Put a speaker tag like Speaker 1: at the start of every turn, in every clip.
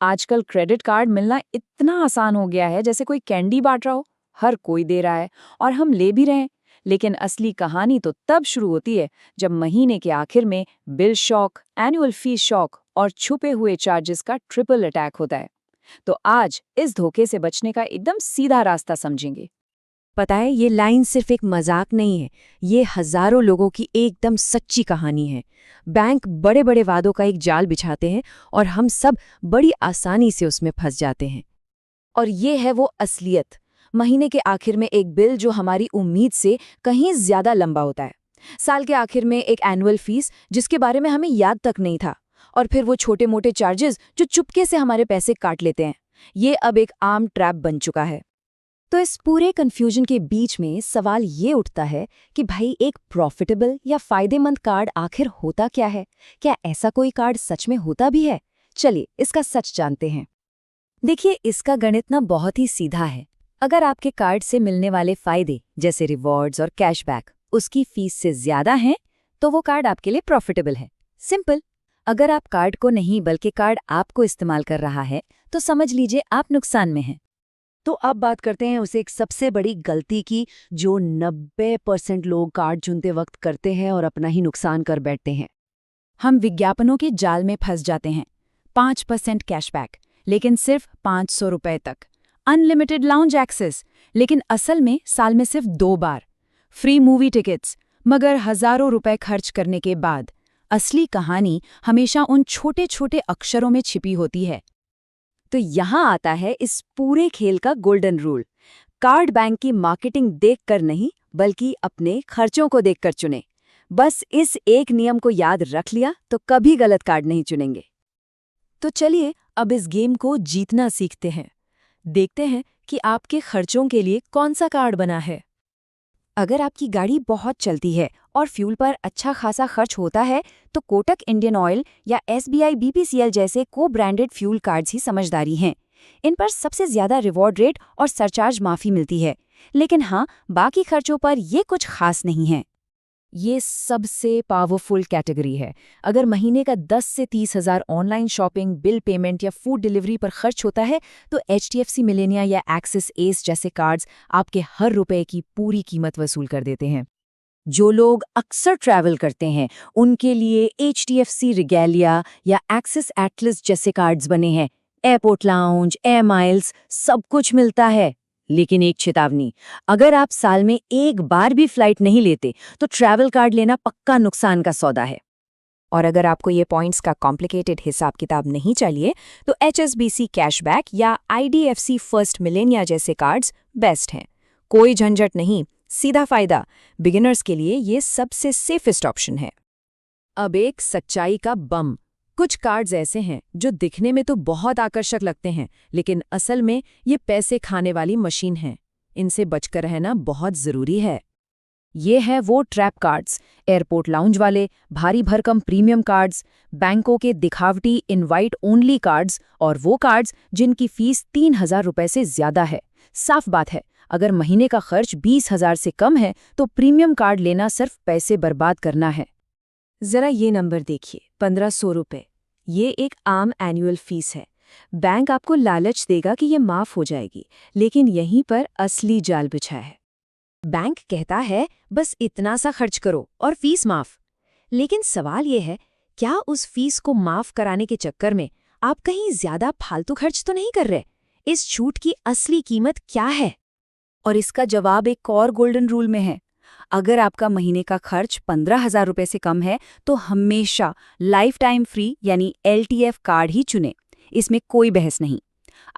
Speaker 1: आजकल credit card मिलना इतना आसान हो गया है जैसे कोई कैंडी बांट रहा हो। हर कोई दे रहा है और हम ले भी रहे हैं। लेकिन असली कहानी तो तब शुरू होती है जब महीने के आखिर में bill shock, annual fees shock और छुपे हुए चार्जेस का ट्रिपल अटैक होता है। तो आज इस धोखे से बचने का एकदम सीधा रास्ता समझेंगे।
Speaker 2: पता है, ये लाइन सिर्फ एक मजाक नहीं है, ये हजारों लोगों की एकदम सच्ची कहानी है। बैंक बड़े बड़े वादों का एक जाल बिछाते हैं और हम सब बड़ी आसानी से उसमें फंस जाते हैं।
Speaker 1: और ये है वो असलियत। महीने के आखिर में एक बिल जो हमारी उम्मीद से कहीं ज्यादा लंबा होता है। साल के आखिर में एक एनुअल फीस जिसके बारे में हमें याद तक नहीं था। और फिर वो छोटे मोटे चार्जेस जो चुपके से हमारे पैसे काट लेते हैं। ये अब एक आम ट्रैप बन चुका है।
Speaker 2: तो इस पूरे कन्फ्यूजन के बीच में सवाल ये उठता है कि भाई, एक प्रॉफिटेबल या फायदेमंद कार्ड आखिर होता क्या है? क्या ऐसा कोई कार्ड सच में होता भी है? चलिए इसका सच जानते हैं। देखिए, इसका गणित ना बहुत ही सीधा है। अगर आपके कार्ड से मिलने वाले फायदे जैसे रिवॉर्ड्स और कैशबैक उसकी फीस से ज्यादा हैं, तो वो कार्ड आपके लिए प्रॉफिटेबल है। सिंपल। अगर आप कार्ड को नहीं बल्कि कार्ड आपको इस्तेमाल कर रहा है, तो समझ लीजिए आप नुकसान में हैं। तो अब बात करते हैं उसे एक सबसे बड़ी गलती की जो 90% लोग कार्ड चुनते वक्त करते हैं और अपना ही नुकसान कर बैठते हैं।
Speaker 1: हम विज्ञापनों के जाल में फंस जाते हैं। 5% कैशबैक, लेकिन सिर्फ 500 रुपए तक। अनलिमिटेड लाउंज एक्सेस, लेकिन असल में साल में सिर्फ 2 बार। फ्री मूवी टिकट्स, मगर हजारों रुपए खर्च करने के बाद। असली कहानी हमेशा उन छोटे छोटे अक्षरों में छिपी होती है।
Speaker 2: तो यहाँ आता है इस पूरे खेल का गोल्डन रूल। कार्ड बैंक की मार्केटिंग देखकर नहीं, बल्कि अपने खर्चों को देखकर चुने। बस इस एक नियम को याद रख लिया तो कभी गलत कार्ड नहीं चुनेंगे। तो चलिए अब इस गेम को जीतना सीखते हैं। देखते हैं कि आपके खर्चों के लिए कौन सा कार्ड बना है। अगर आपकी गाड़ी बहुत चलती है और फ्यूल पर अच्छा खासा खर्च होता है, तो कोटक इंडियन ऑयल या SBI BPCL जैसे को ब्रांडेड फ्यूल कार्ड्स ही समझदारी हैं। इन पर सबसे ज्यादा रिवॉर्ड रेट और सरचार्ज माफी मिलती है। लेकिन हाँ, बाकी खर्चों पर ये कुछ खास नहीं है। ये सबसे पावरफुल कैटेगरी है। अगर महीने का 10 से 30 हज़ार ऑनलाइन शॉपिंग, बिल पेमेंट या फूड डिलीवरी पर खर्च होता है, तो HDFC मिलेनिया या एक्सिस एस जैसे कार्ड्स आपके हर रुपए की पूरी कीमत वसूल कर देते हैं। जो लोग अक्सर ट्रैवल करते हैं, उनके लिए HDFC रिगैलिया या एक्सिस एटलस जैसे कार्ड्स बने हैं। एयरपोर्ट लाउंज, एयर माइल्स, सब कुछ मिलता है। लेकिन एक चेतावनी, अगर आप साल में एक बार भी फ्लाइट नहीं लेते, तो ट्रैवल कार्ड लेना पक्का नुकसान का सौदा है। और अगर आपको ये पॉइंट्स का कॉम्प्लिकेटेड हिसाब किताब नहीं चाहिए, तो HSBC कैशबैक या IDFC फर्स्ट मिलेनिया जैसे कार्ड्स बेस्ट हैं। कोई झंझट नहीं, सीधा फायदा। बिगिनर्स के लिए ये सबसे सेफेस्ट ऑप्शन है। अब एक सच्चाई का बम। कुछ कार्ड्स ऐसे हैं जो दिखने में तो बहुत आकर्षक लगते हैं, लेकिन असल में ये पैसे खाने वाली मशीन है। इनसे बचकर रहना बहुत जरूरी है। ये है वो ट्रैप कार्ड्स, एयरपोर्ट लाउंज वाले, भारी भरकम प्रीमियम कार्ड्स, बैंकों के दिखावटी इनवाइट ओनली कार्ड्स और वो कार्ड्स जिनकी फीस 3,000 रुपए से ज्यादा है। साफ बात है, अगर महीने का खर्च 20,000 से कम है, तो प्रीमियम कार्ड लेना सिर्फ पैसे बर्बाद करना है। जरा ये नंबर देखिए, 1,500 रुपए। ये एक आम एनुअल फीस है। बैंक आपको लालच देगा कि ये माफ हो जाएगी, लेकिन यहीं पर असली जाल बिछा है। बैंक कहता है बस इतना सा खर्च करो और फीस माफ। लेकिन सवाल ये है, क्या उस फीस को माफ कराने के चक्कर में आप कहीं ज्यादा फालतू खर्च तो नहीं कर रहे? इस छूट की असली कीमत क्या है? और इसका जवाब एक और गोल्डन रूल में है। अगर आपका महीने का खर्च 15,000 रुपए से कम है, तो हमेशा लाइफ टाइम फ्री यानी LTF कार्ड ही चुनें। इसमें कोई बहस नहीं।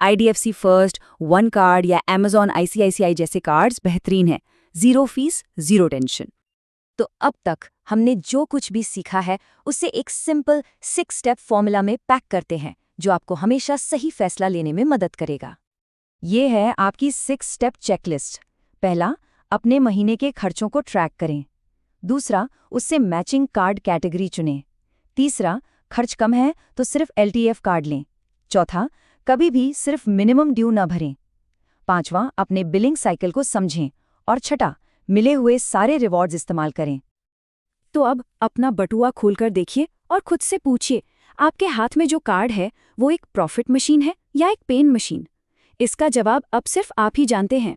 Speaker 2: IDFC फर्स्ट, वन कार्ड या Amazon ICICI जैसे कार्ड्स बेहतरीन हैं। 0 फीस, 0 टेंशन। तो अब तक हमने जो कुछ भी सीखा है, उसे एक सिंपल 6 स्टेप फॉर्मूला में पैक करते हैं, जो आपको हमेशा सही फैसला लेने में मदद करेगा। ये है आपकी 6 स्टेप चेकलिस्ट। पहला, अपने महीने के खर्चों को ट्रैक करें। दूसरा, उससे मैचिंग कार्ड कैटेगरी चुनें। तीसरा, खर्च कम है तो सिर्फ LTF कार्ड लें। चौथा, कभी भी सिर्फ मिनिमम ड्यू न भरें। पांचवां, अपने बिलिंग साइकिल को समझें। और छठा, मिले हुए सारे रिवॉर्ड्स इस्तेमाल करें। तो अब अपना बटुआ खोलकर देखिए और खुद से पूछिए, आपके हाथ में जो कार्ड है वो एक प्रॉफिट मशीन है या एक पेन मशीन? इसका जवाब अब सिर्फ आप ही जानते हैं।